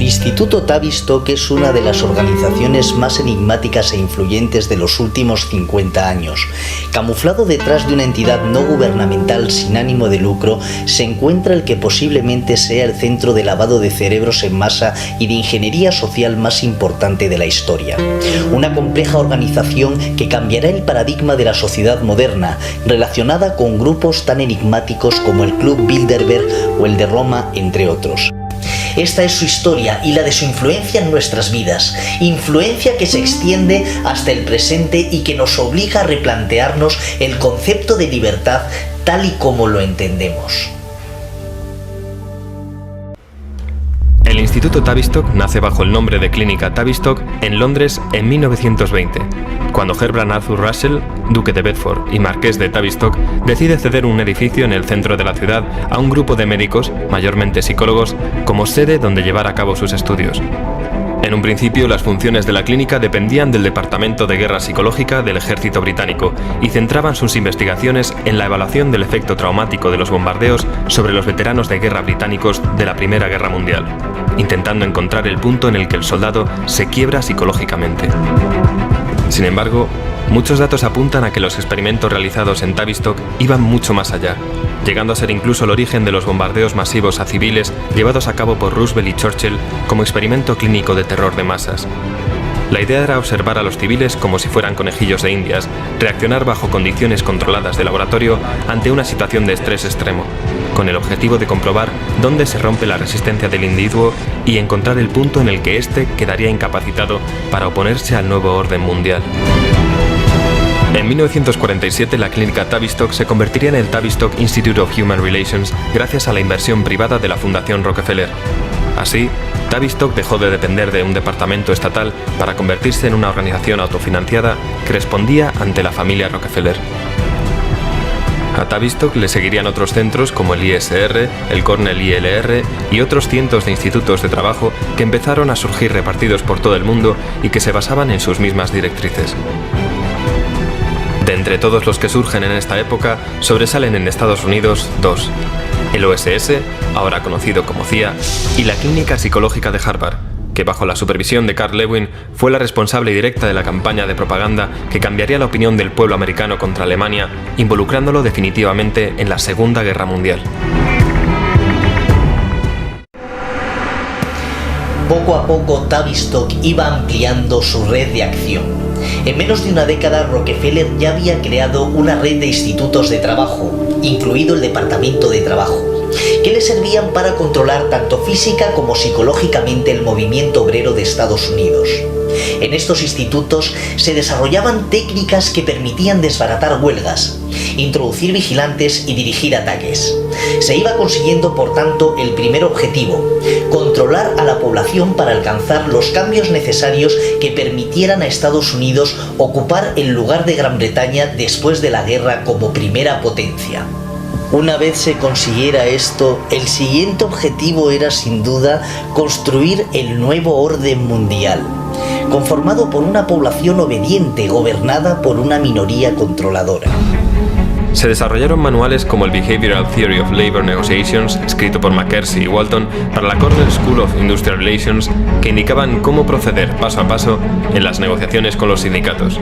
Instituto Tavistock es una de las organizaciones más enigmáticas e influyentes de los últimos 50 años. Camuflado detrás de una entidad no gubernamental sin ánimo de lucro, se encuentra el que posiblemente sea el centro de lavado de cerebros en masa y de ingeniería social más importante de la historia. Una compleja organización que cambiará el paradigma de la sociedad moderna, relacionada con grupos tan enigmáticos como el Club Bilderberg o el de Roma, entre otros. Esta es su historia y la de su influencia en nuestras vidas, influencia que se extiende hasta el presente y que nos obliga a replantearnos el concepto de libertad tal y como lo entendemos. El Instituto Tavistock nace bajo el nombre de Clínica Tavistock en Londres en 1920, cuando Herbert Arthur Russell, duque de Bedford y marqués de Tavistock, decide ceder un edificio en el centro de la ciudad a un grupo de médicos, mayormente psicólogos, como sede donde llevar a cabo sus estudios. En un principio, las funciones de la clínica dependían del Departamento de Guerra Psicológica del Ejército Británico y centraban sus investigaciones en la evaluación del efecto traumático de los bombardeos sobre los veteranos de guerra británicos de la Primera Guerra Mundial, intentando encontrar el punto en el que el soldado se quiebra psicológicamente. Sin embargo, muchos datos apuntan a que los experimentos realizados en Tavistock iban mucho más allá, llegando a ser incluso el origen de los bombardeos masivos a civiles llevados a cabo por Roosevelt y Churchill como experimento clínico de terror de masas. La idea era observar a los civiles como si fueran conejillos de indias, reaccionar bajo condiciones controladas de laboratorio ante una situación de estrés extremo, con el objetivo de comprobar dónde se rompe la resistencia del individuo y encontrar el punto en el que éste quedaría incapacitado para oponerse al nuevo orden mundial. En 1947, la clínica Tavistock se convertiría en el Tavistock Institute of Human Relations gracias a la inversión privada de la Fundación Rockefeller. Así, Tavistock dejó de depender de un departamento estatal para convertirse en una organización autofinanciada que respondía ante la familia Rockefeller. A Tavistock le seguirían otros centros como el ISR, el Cornell ILR y otros cientos de institutos de trabajo que empezaron a surgir repartidos por todo el mundo y que se basaban en sus mismas directrices. De entre todos los que surgen en esta época, sobresalen en Estados Unidos dos: el OSS, ahora conocido como CIA, y la Clínica Psicológica de Harvard, que bajo la supervisión de Carl Lewin fue la responsable directa de la campaña de propaganda que cambiaría la opinión del pueblo americano contra Alemania, involucrándolo definitivamente en la Segunda Guerra Mundial. Poco a poco, Tavistock iba ampliando su red de acción. En menos de una década, Rockefeller ya había creado una red de institutos de trabajo, incluido el Departamento de Trabajo, que le servían para controlar tanto física como psicológicamente el movimiento obrero de Estados Unidos. En estos institutos se desarrollaban técnicas que permitían desbaratar huelgas, introducir vigilantes y dirigir ataques. Se iba consiguiendo, por tanto, el primer objetivo: controlar a la población para alcanzar los cambios necesarios que permitieran a Estados Unidos ocupar el lugar de Gran Bretaña después de la guerra como primera potencia. Una vez se consiguiera esto, el siguiente objetivo era sin duda construir el nuevo orden mundial, conformado por una población obediente gobernada por una minoría controladora. Se desarrollaron manuales como el Behavioral Theory of Labor Negotiations, escrito por McKersey y Walton, para la Cornell School of Industrial Relations, que indicaban cómo proceder paso a paso en las negociaciones con los sindicatos.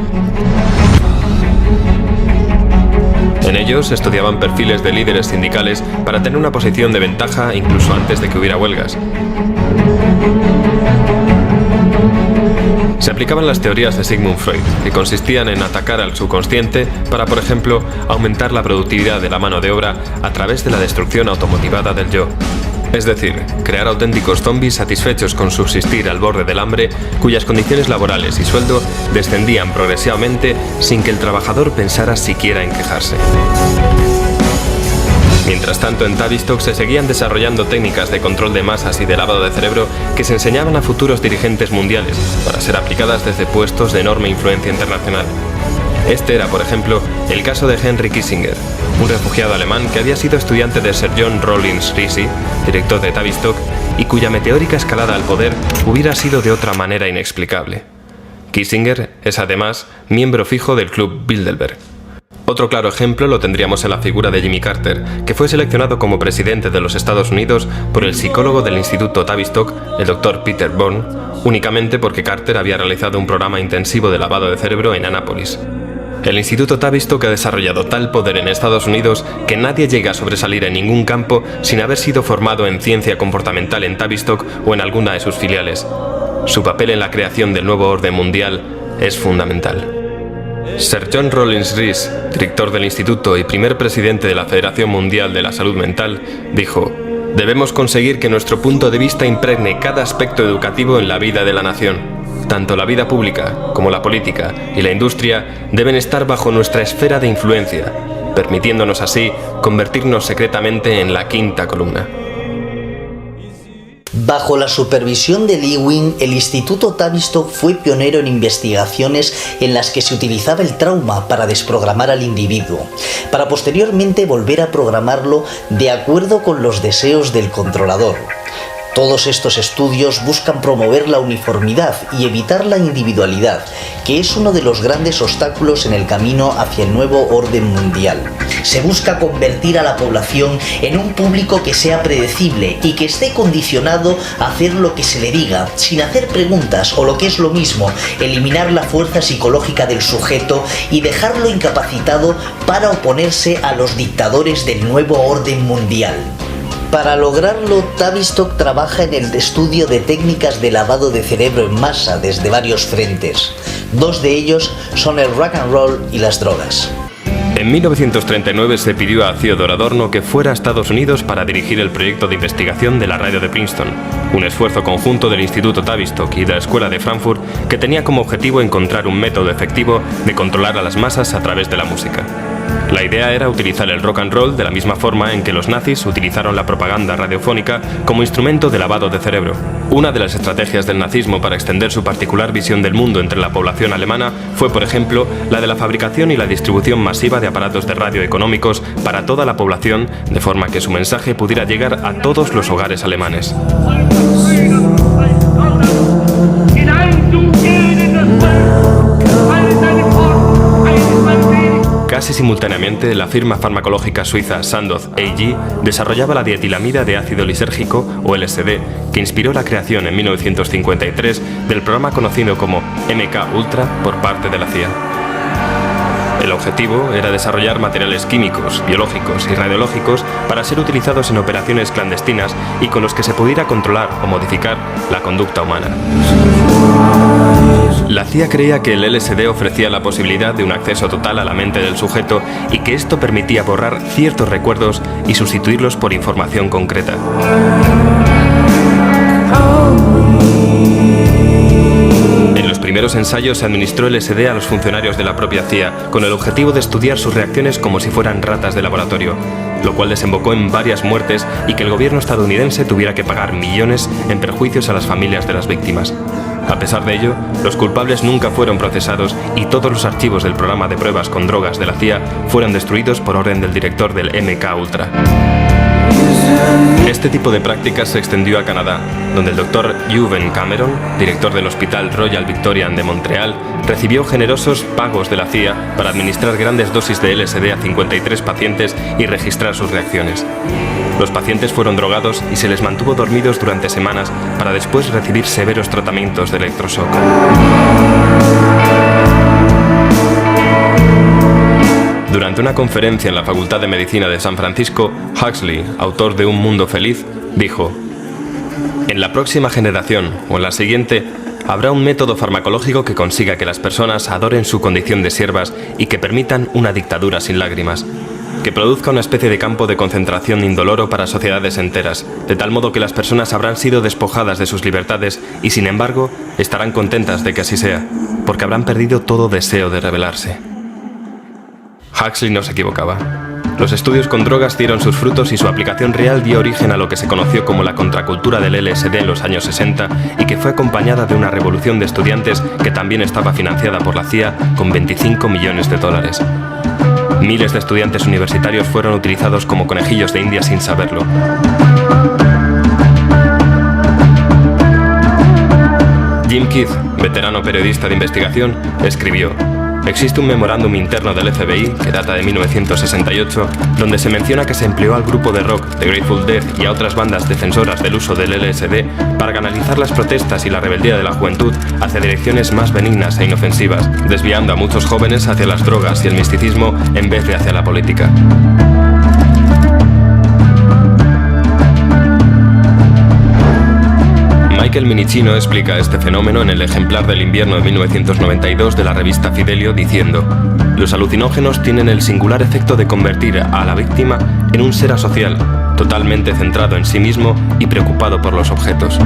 En ellos se estudiaban perfiles de líderes sindicales para tener una posición de ventaja incluso antes de que hubiera huelgas. Se aplicaban las teorías de Sigmund Freud, que consistían en atacar al subconsciente para, por ejemplo, aumentar la productividad de la mano de obra a través de la destrucción automotivada del yo. Es decir, crear auténticos zombies satisfechos con subsistir al borde del hambre, cuyas condiciones laborales y sueldo descendían progresivamente sin que el trabajador pensara siquiera en quejarse. Mientras tanto, en Tavistock se seguían desarrollando técnicas de control de masas y de lavado de cerebro que se enseñaban a futuros dirigentes mundiales para ser aplicadas desde puestos de enorme influencia internacional. Este era, por ejemplo, el caso de Henry Kissinger, un refugiado alemán que había sido estudiante de Sir John Rawlins Rees, director de Tavistock, y cuya meteórica escalada al poder hubiera sido de otra manera inexplicable. Kissinger es además miembro fijo del Club Bilderberg. Otro claro ejemplo lo tendríamos en la figura de Jimmy Carter, que fue seleccionado como presidente de los Estados Unidos por el psicólogo del Instituto Tavistock, el Dr. Peter Bourne, únicamente porque Carter había realizado un programa intensivo de lavado de cerebro en Annapolis. El Instituto Tavistock ha desarrollado tal poder en Estados Unidos que nadie llega a sobresalir en ningún campo sin haber sido formado en ciencia comportamental en Tavistock o en alguna de sus filiales. Su papel en la creación del nuevo orden mundial es fundamental. Sir John Rollins Rees, director del instituto y primer presidente de la Federación Mundial de la Salud Mental, dijo: «Debemos conseguir que nuestro punto de vista impregne cada aspecto educativo en la vida de la nación. Tanto la vida pública como la política y la industria deben estar bajo nuestra esfera de influencia, permitiéndonos así convertirnos secretamente en la quinta columna». Bajo la supervisión de Lewin, el Instituto Tavistock fue pionero en investigaciones en las que se utilizaba el trauma para desprogramar al individuo, para posteriormente volver a programarlo de acuerdo con los deseos del controlador. Todos estos estudios buscan promover la uniformidad y evitar la individualidad, que es uno de los grandes obstáculos en el camino hacia el nuevo orden mundial. Se busca convertir a la población en un público que sea predecible y que esté condicionado a hacer lo que se le diga, sin hacer preguntas o, lo que es lo mismo, eliminar la fuerza psicológica del sujeto y dejarlo incapacitado para oponerse a los dictadores del nuevo orden mundial. Para lograrlo, Tavistock trabaja en el estudio de técnicas de lavado de cerebro en masa desde varios frentes. Dos de ellos son el rock and roll y las drogas. En 1939 se pidió a Theodor Adorno que fuera a Estados Unidos para dirigir el proyecto de investigación de la radio de Princeton, un esfuerzo conjunto del Instituto Tavistock y de la Escuela de Frankfurt que tenía como objetivo encontrar un método efectivo de controlar a las masas a través de la música. La idea era utilizar el rock and roll de la misma forma en que los nazis utilizaron la propaganda radiofónica como instrumento de lavado de cerebro. Una de las estrategias del nazismo para extender su particular visión del mundo entre la población alemana fue, por ejemplo, la de la fabricación y la distribución masiva de aparatos de radio económicos para toda la población, de forma que su mensaje pudiera llegar a todos los hogares alemanes. Casi simultáneamente, la firma farmacológica suiza Sandoz AG desarrollaba la dietilamida de ácido lisérgico, o LSD, que inspiró la creación en 1953 del programa conocido como MK Ultra por parte de la CIA. El objetivo era desarrollar materiales químicos, biológicos y radiológicos para ser utilizados en operaciones clandestinas y con los que se pudiera controlar o modificar la conducta humana. La CIA creía que el LSD ofrecía la posibilidad de un acceso total a la mente del sujeto y que esto permitía borrar ciertos recuerdos y sustituirlos por información concreta. En los primeros ensayos se administró LSD a los funcionarios de la propia CIA con el objetivo de estudiar sus reacciones como si fueran ratas de laboratorio, lo cual desembocó en varias muertes y que el gobierno estadounidense tuviera que pagar millones en perjuicios a las familias de las víctimas. A pesar de ello, los culpables nunca fueron procesados y todos los archivos del programa de pruebas con drogas de la CIA fueron destruidos por orden del director del MK Ultra. Este tipo de prácticas se extendió a Canadá, donde el Dr. Ewen Cameron, director del Hospital Royal Victorian de Montreal, recibió generosos pagos de la CIA para administrar grandes dosis de LSD a 53 pacientes y registrar sus reacciones. Los pacientes fueron drogados y se les mantuvo dormidos durante semanas para después recibir severos tratamientos de electroshock. Durante una conferencia en la Facultad de Medicina de San Francisco, Huxley, autor de Un Mundo Feliz, dijo: «En la próxima generación, o en la siguiente, habrá un método farmacológico que consiga que las personas adoren su condición de siervas y que permitan una dictadura sin lágrimas, que produzca una especie de campo de concentración indoloro para sociedades enteras, de tal modo que las personas habrán sido despojadas de sus libertades y, sin embargo, estarán contentas de que así sea, porque habrán perdido todo deseo de rebelarse». Huxley no se equivocaba. Los estudios con drogas dieron sus frutos y su aplicación real dio origen a lo que se conoció como la contracultura del LSD en los años 60 y que fue acompañada de una revolución de estudiantes que también estaba financiada por la CIA con 25 millones de dólares. Miles de estudiantes universitarios fueron utilizados como conejillos de India sin saberlo. Jim Keith, veterano periodista de investigación, escribió: Existe un memorándum interno del FBI, que data de 1968, donde se menciona que se empleó al grupo de rock The Grateful Dead y a otras bandas defensoras del uso del LSD para canalizar las protestas y la rebeldía de la juventud hacia direcciones más benignas e inofensivas, desviando a muchos jóvenes hacia las drogas y el misticismo en vez de hacia la política. Michael Minicino explica este fenómeno en el ejemplar del invierno de 1992 de la revista Fidelio diciendo: los alucinógenos tienen el singular efecto de convertir a la víctima en un ser asocial, totalmente centrado en sí mismo y preocupado por los objetos.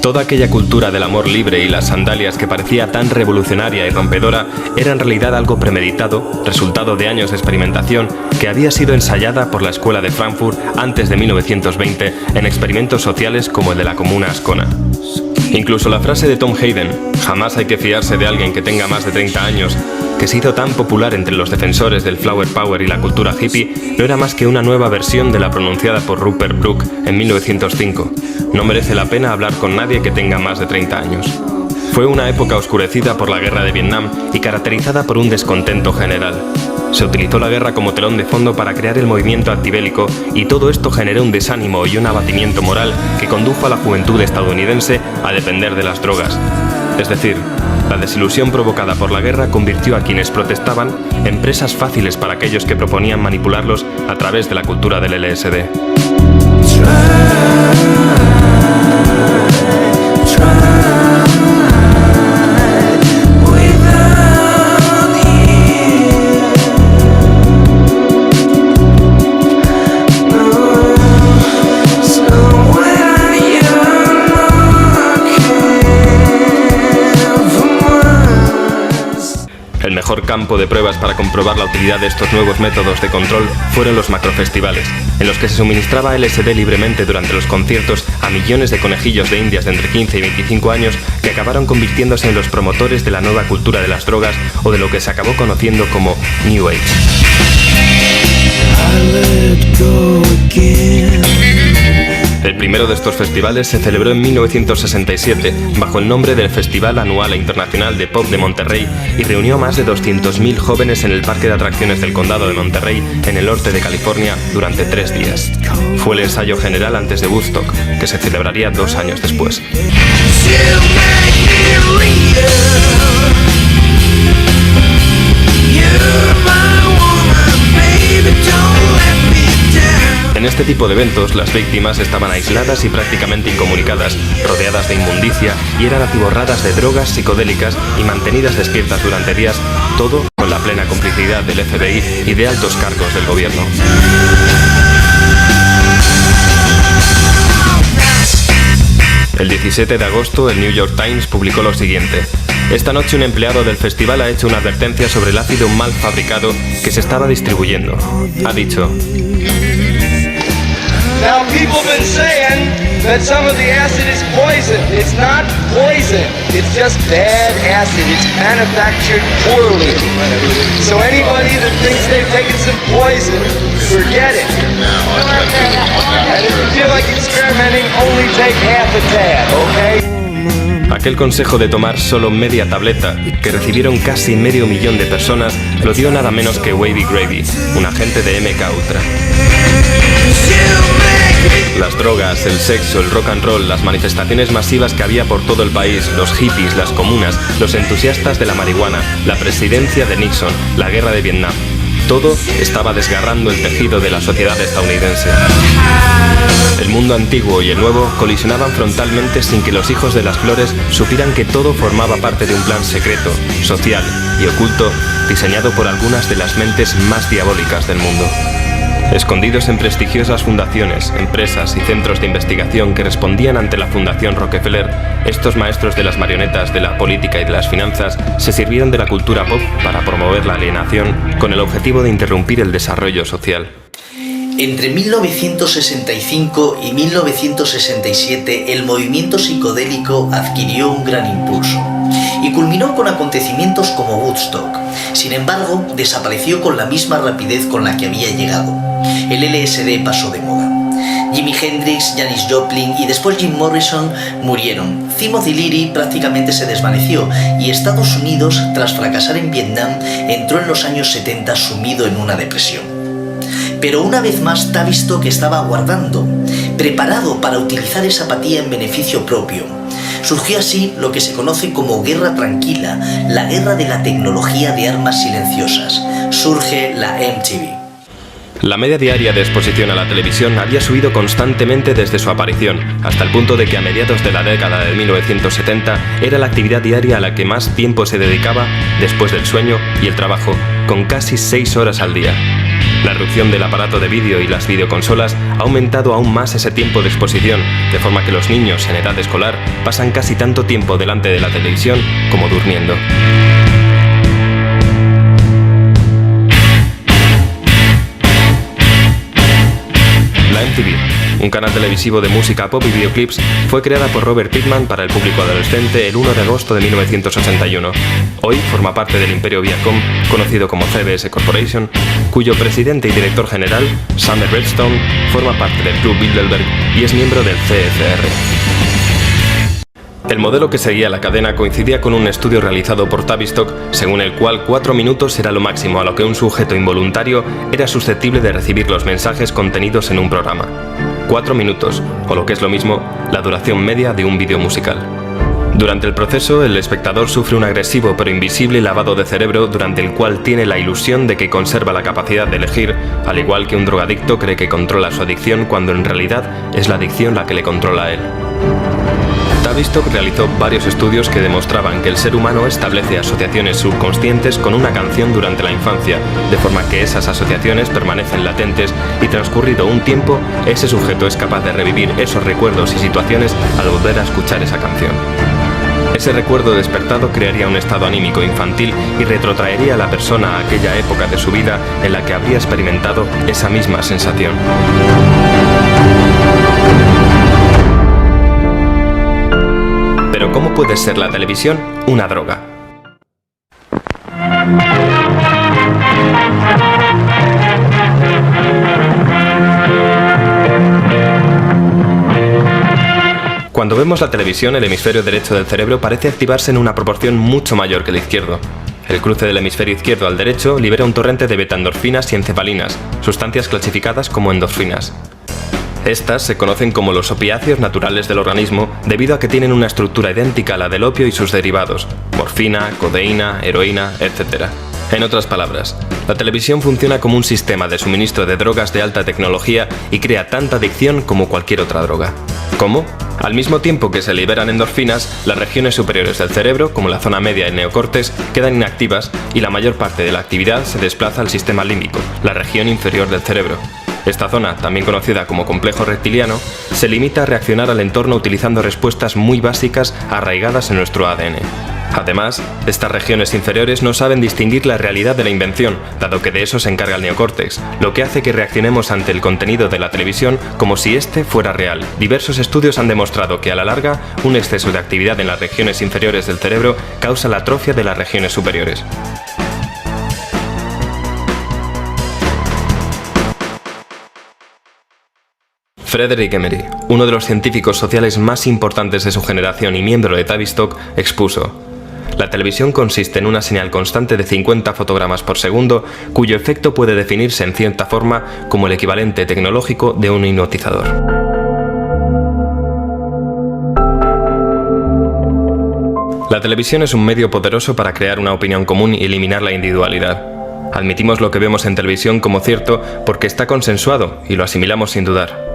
Toda aquella cultura del amor libre y las sandalias que parecía tan revolucionaria y rompedora era en realidad algo premeditado, resultado de años de experimentación que había sido ensayada por la Escuela de Frankfurt antes de 1920 en experimentos sociales como el de la Comuna Ascona. Incluso la frase de Tom Hayden, jamás hay que fiarse de alguien que tenga más de 30 años, que se hizo tan popular entre los defensores del Flower Power y la cultura hippie, no era más que una nueva versión de la pronunciada por Rupert Brooke en 1905. No merece la pena hablar con nadie que tenga más de 30 años. Fue una época oscurecida por la guerra de Vietnam y caracterizada por un descontento general. Se utilizó la guerra como telón de fondo para crear el movimiento antibélico y todo esto generó un desánimo y un abatimiento moral que condujo a la juventud estadounidense a depender de las drogas. Es decir, la desilusión provocada por la guerra convirtió a quienes protestaban en presas fáciles para aquellos que proponían manipularlos a través de la cultura del LSD. El mejor campo de pruebas para comprobar la utilidad de estos nuevos métodos de control fueron los macrofestivales, en los que se suministraba LSD libremente durante los conciertos a millones de conejillos de indias de entre 15 y 25 años que acabaron convirtiéndose en los promotores de la nueva cultura de las drogas o de lo que se acabó conociendo como New Age. El primero de estos festivales se celebró en 1967 bajo el nombre del Festival Anual e Internacional de Pop de Monterrey y reunió a más de 200.000 jóvenes en el Parque de Atracciones del Condado de Monterrey, en el norte de California, durante 3 días. Fue el ensayo general antes de Woodstock, que se celebraría 2 años después. En este tipo de eventos, las víctimas estaban aisladas y prácticamente incomunicadas, rodeadas de inmundicia y eran atiborradas de drogas psicodélicas y mantenidas despiertas durante días, todo con la plena complicidad del FBI y de altos cargos del gobierno. El 17 de agosto, el New York Times publicó lo siguiente: esta noche un empleado del festival ha hecho una advertencia sobre el ácido mal fabricado que se estaba distribuyendo. Ha dicho: Now people have been saying that some of the acid is poison. It's not poison. It's just bad acid. It's manufactured poorly. So anybody that thinks they've taken some poison, forget it. And if you feel like experimenting, only take half a tab, okay? Aquel consejo de tomar solo media tableta, que recibieron casi medio millón de personas, lo dio nada menos que Wavy Gravy, un agente de MK Ultra. Las drogas, el sexo, el rock and roll, las manifestaciones masivas que había por todo el país, los hippies, las comunas, los entusiastas de la marihuana, la presidencia de Nixon, la guerra de Vietnam. Todo estaba desgarrando el tejido de la sociedad estadounidense. El mundo antiguo y el nuevo colisionaban frontalmente sin que los hijos de las flores supieran que todo formaba parte de un plan secreto, social y oculto, diseñado por algunas de las mentes más diabólicas del mundo. Escondidos en prestigiosas fundaciones, empresas y centros de investigación que respondían ante la Fundación Rockefeller, estos maestros de las marionetas de la política y de las finanzas se sirvieron de la cultura pop para promover la alienación con el objetivo de interrumpir el desarrollo social. Entre 1965 y 1967 el movimiento psicodélico adquirió un gran impulso y culminó con acontecimientos como Woodstock. Sin embargo, desapareció con la misma rapidez con la que había llegado. El LSD pasó de moda. Jimi Hendrix, Janis Joplin y después Jim Morrison murieron. Timothy Leary prácticamente se desvaneció y Estados Unidos, tras fracasar en Vietnam, entró en los años 70 sumido en una depresión. Pero una vez más Tavistock estaba aguardando, preparado para utilizar esa apatía en beneficio propio. Surgió así lo que se conoce como Guerra Tranquila, la guerra de la tecnología de armas silenciosas. Surge la MTV. La media diaria de exposición a la televisión había subido constantemente desde su aparición, hasta el punto de que a mediados de la década de 1970 era la actividad diaria a la que más tiempo se dedicaba después del sueño y el trabajo, con casi 6 horas al día. La irrupción del aparato de vídeo y las videoconsolas ha aumentado aún más ese tiempo de exposición, de forma que los niños en edad escolar pasan casi tanto tiempo delante de la televisión como durmiendo. La MTV, un canal televisivo de música pop y videoclips, fue creada por Robert Pittman para el público adolescente el 1 de agosto de 1981. Hoy forma parte del imperio Viacom, conocido como CBS Corporation, cuyo presidente y director general, Summer Redstone, forma parte del Club Bilderberg y es miembro del CFR. El modelo que seguía la cadena coincidía con un estudio realizado por Tavistock, según el cual 4 minutos era lo máximo a lo que un sujeto involuntario era susceptible de recibir los mensajes contenidos en un programa. 4 minutos, o lo que es lo mismo, la duración media de un vídeo musical. Durante el proceso, el espectador sufre un agresivo pero invisible lavado de cerebro durante el cual tiene la ilusión de que conserva la capacidad de elegir, al igual que un drogadicto cree que controla su adicción cuando en realidad es la adicción la que le controla a él. Tavistock realizó varios estudios que demostraban que el ser humano establece asociaciones subconscientes con una canción durante la infancia, de forma que esas asociaciones permanecen latentes y transcurrido un tiempo, ese sujeto es capaz de revivir esos recuerdos y situaciones al volver a escuchar esa canción. Ese recuerdo despertado crearía un estado anímico infantil y retrotraería a la persona a aquella época de su vida en la que habría experimentado esa misma sensación. Pero ¿cómo puede ser la televisión una droga? Cuando vemos la televisión, el hemisferio derecho del cerebro parece activarse en una proporción mucho mayor que el izquierdo. El cruce del hemisferio izquierdo al derecho libera un torrente de betaendorfinas y encefalinas, sustancias clasificadas como endorfinas. Estas se conocen como los opiáceos naturales del organismo debido a que tienen una estructura idéntica a la del opio y sus derivados, morfina, codeína, heroína, etc. En otras palabras, la televisión funciona como un sistema de suministro de drogas de alta tecnología y crea tanta adicción como cualquier otra droga. ¿Cómo? Al mismo tiempo que se liberan endorfinas, las regiones superiores del cerebro, como la zona media y el neocórtex, quedan inactivas y la mayor parte de la actividad se desplaza al sistema límbico, la región inferior del cerebro. Esta zona, también conocida como complejo reptiliano, se limita a reaccionar al entorno utilizando respuestas muy básicas arraigadas en nuestro ADN. Además, estas regiones inferiores no saben distinguir la realidad de la invención, dado que de eso se encarga el neocórtex, lo que hace que reaccionemos ante el contenido de la televisión como si este fuera real. Diversos estudios han demostrado que a la larga, un exceso de actividad en las regiones inferiores del cerebro causa la atrofia de las regiones superiores. Frederick Emery, uno de los científicos sociales más importantes de su generación y miembro de Tavistock, expuso: la televisión consiste en una señal constante de 50 fotogramas por segundo, cuyo efecto puede definirse en cierta forma como el equivalente tecnológico de un hipnotizador. La televisión es un medio poderoso para crear una opinión común y eliminar la individualidad. Admitimos lo que vemos en televisión como cierto porque está consensuado y lo asimilamos sin dudar.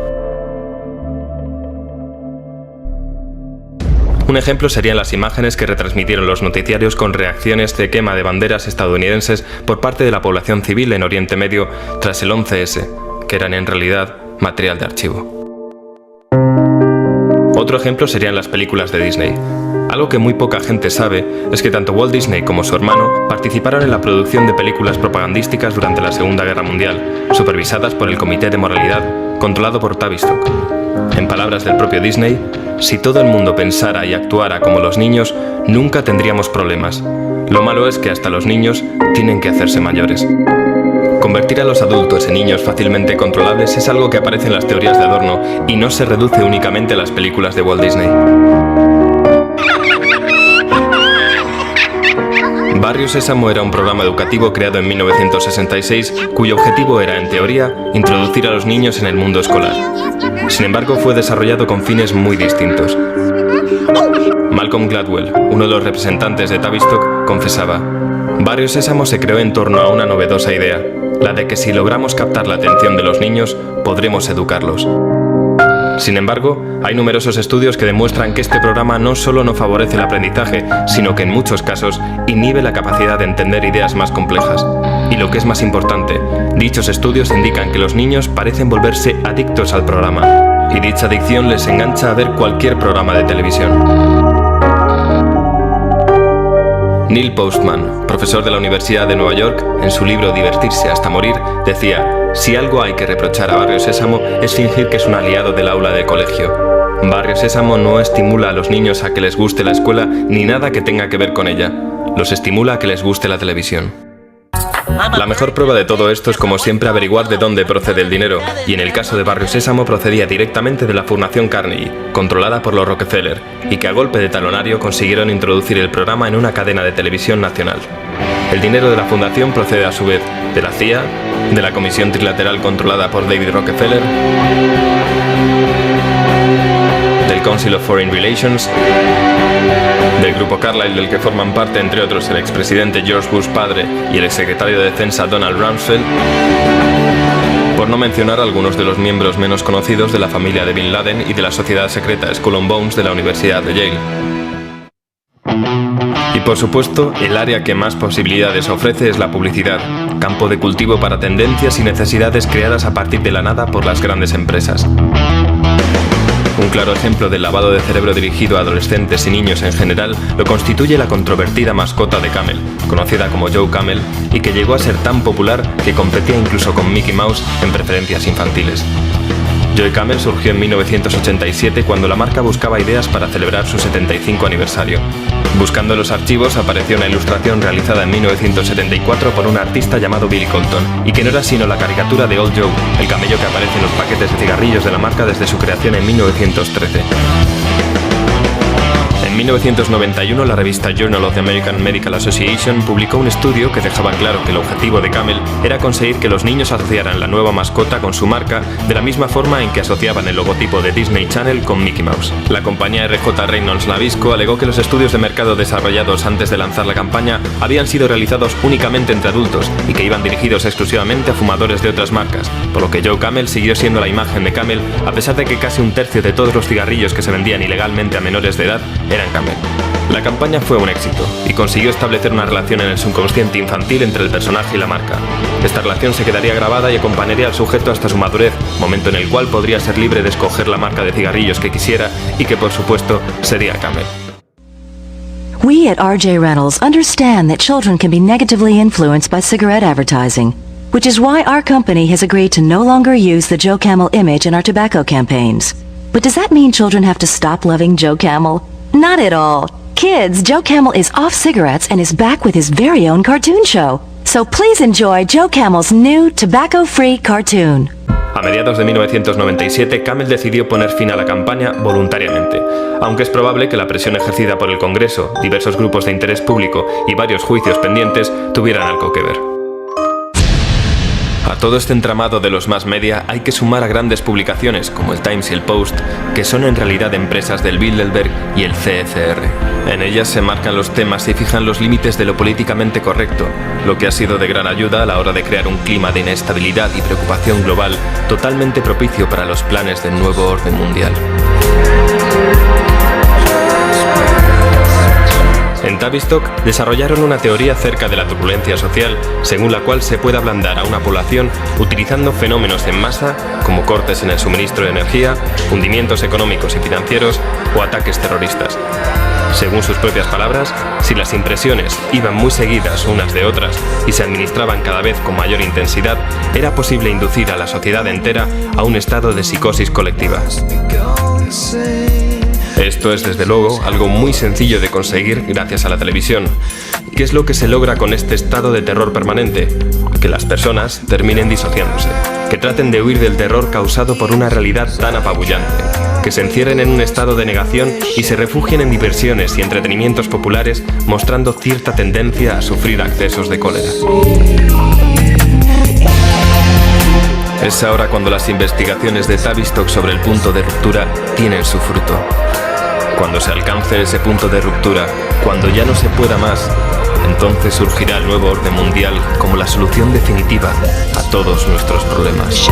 Un ejemplo serían las imágenes que retransmitieron los noticiarios con reacciones de quema de banderas estadounidenses por parte de la población civil en Oriente Medio tras el 11S, que eran en realidad material de archivo. Otro ejemplo serían las películas de Disney. Algo que muy poca gente sabe es que tanto Walt Disney como su hermano participaron en la producción de películas propagandísticas durante la Segunda Guerra Mundial, supervisadas por el Comité de Moralidad, controlado por Tavistock. En palabras del propio Disney, si todo el mundo pensara y actuara como los niños, nunca tendríamos problemas. Lo malo es que hasta los niños tienen que hacerse mayores. Convertir a los adultos en niños fácilmente controlables es algo que aparece en las teorías de Adorno y no se reduce únicamente a las películas de Walt Disney. Barrio Sésamo era un programa educativo creado en 1966 cuyo objetivo era, en teoría, introducir a los niños en el mundo escolar. Sin embargo, fue desarrollado con fines muy distintos. Malcolm Gladwell, uno de los representantes de Tavistock, confesaba: Barrio Sésamo se creó en torno a una novedosa idea, la de que si logramos captar la atención de los niños, podremos educarlos. Sin embargo, hay numerosos estudios que demuestran que este programa no solo no favorece el aprendizaje, sino que en muchos casos inhibe la capacidad de entender ideas más complejas. Y lo que es más importante, dichos estudios indican que los niños parecen volverse adictos al programa, y dicha adicción les engancha a ver cualquier programa de televisión. Neil Postman, profesor de la Universidad de Nueva York, en su libro Divertirse hasta morir, decía: si algo hay que reprochar a Barrio Sésamo es fingir que es un aliado del aula de colegio. Barrio Sésamo no estimula a los niños a que les guste la escuela ni nada que tenga que ver con ella. Los estimula a que les guste la televisión. La mejor prueba de todo esto es, como siempre, averiguar de dónde procede el dinero, y en el caso de Barrio Sésamo procedía directamente de la Fundación Carnegie, controlada por los Rockefeller, y que a golpe de talonario consiguieron introducir el programa en una cadena de televisión nacional. El dinero de la fundación procede a su vez de la CIA, de la Comisión Trilateral controlada por David Rockefeller, del Council of Foreign Relations, del Grupo Carlyle, del que forman parte, entre otros, el expresidente George Bush padre y el exsecretario de Defensa Donald Rumsfeld, por no mencionar algunos de los miembros menos conocidos de la familia de Bin Laden y de la sociedad secreta Skull and Bones de la Universidad de Yale. Y por supuesto, el área que más posibilidades ofrece es la publicidad, campo de cultivo para tendencias y necesidades creadas a partir de la nada por las grandes empresas. Un claro ejemplo del lavado de cerebro dirigido a adolescentes y niños en general lo constituye la controvertida mascota de Camel, conocida como Joe Camel, y que llegó a ser tan popular que competía incluso con Mickey Mouse en preferencias infantiles. Joe Camel surgió en 1987 cuando la marca buscaba ideas para celebrar su 75 aniversario. Buscando en los archivos apareció una ilustración realizada en 1974 por un artista llamado Billy Colton, y que no era sino la caricatura de Old Joe, el camello que aparece en los paquetes de cigarrillos de la marca desde su creación en 1913. En 1991, la revista Journal of the American Medical Association publicó un estudio que dejaba claro que el objetivo de Camel era conseguir que los niños asociaran la nueva mascota con su marca de la misma forma en que asociaban el logotipo de Disney Channel con Mickey Mouse. La compañía R.J. Reynolds Nabisco alegó que los estudios de mercado desarrollados antes de lanzar la campaña habían sido realizados únicamente entre adultos y que iban dirigidos exclusivamente a fumadores de otras marcas, por lo que Joe Camel siguió siendo la imagen de Camel a pesar de que casi un tercio de todos los cigarrillos que se vendían ilegalmente a menores de edad eran Camel. La campaña fue un éxito y consiguió establecer una relación en el subconsciente infantil entre el personaje y la marca. Esta relación se quedaría grabada y acompañaría al sujeto hasta su madurez, momento en el cual podría ser libre de escoger la marca de cigarrillos que quisiera y que, por supuesto, sería Camel. We at RJ Reynolds understand that children can be negatively influenced by cigarette advertising, which is why our company has agreed to no longer use the Joe Camel image in our tobacco campaigns. But does that mean children have to stop loving Joe Camel? Not at all. Kids, Joe Camel is off cigarettes and is back with his very own cartoon show. So please enjoy Joe Camel's new tobacco-free cartoon. A mediados de 1997, Camel decidió poner fin a la campaña voluntariamente, aunque es probable que la presión ejercida por el Congreso, diversos grupos de interés público y varios juicios pendientes tuvieran algo que ver. A todo este entramado de los mass media hay que sumar a grandes publicaciones como el Times y el Post, que son en realidad empresas del Bilderberg y el CFR. En ellas se marcan los temas y fijan los límites de lo políticamente correcto, lo que ha sido de gran ayuda a la hora de crear un clima de inestabilidad y preocupación global totalmente propicio para los planes del nuevo orden mundial. En Tavistock desarrollaron una teoría acerca de la turbulencia social, según la cual se puede ablandar a una población utilizando fenómenos en masa, como cortes en el suministro de energía, hundimientos económicos y financieros o ataques terroristas. Según sus propias palabras, si las impresiones iban muy seguidas unas de otras y se administraban cada vez con mayor intensidad, era posible inducir a la sociedad entera a un estado de psicosis colectiva. Esto es desde luego algo muy sencillo de conseguir gracias a la televisión. ¿Qué es lo que se logra con este estado de terror permanente? Que las personas terminen disociándose, que traten de huir del terror causado por una realidad tan apabullante, que se encierren en un estado de negación y se refugien en diversiones y entretenimientos populares, mostrando cierta tendencia a sufrir accesos de cólera. Es ahora cuando las investigaciones de Tavistock sobre el punto de ruptura tienen su fruto. Cuando se alcance ese punto de ruptura, cuando ya no se pueda más, entonces surgirá el nuevo orden mundial como la solución definitiva a todos nuestros problemas.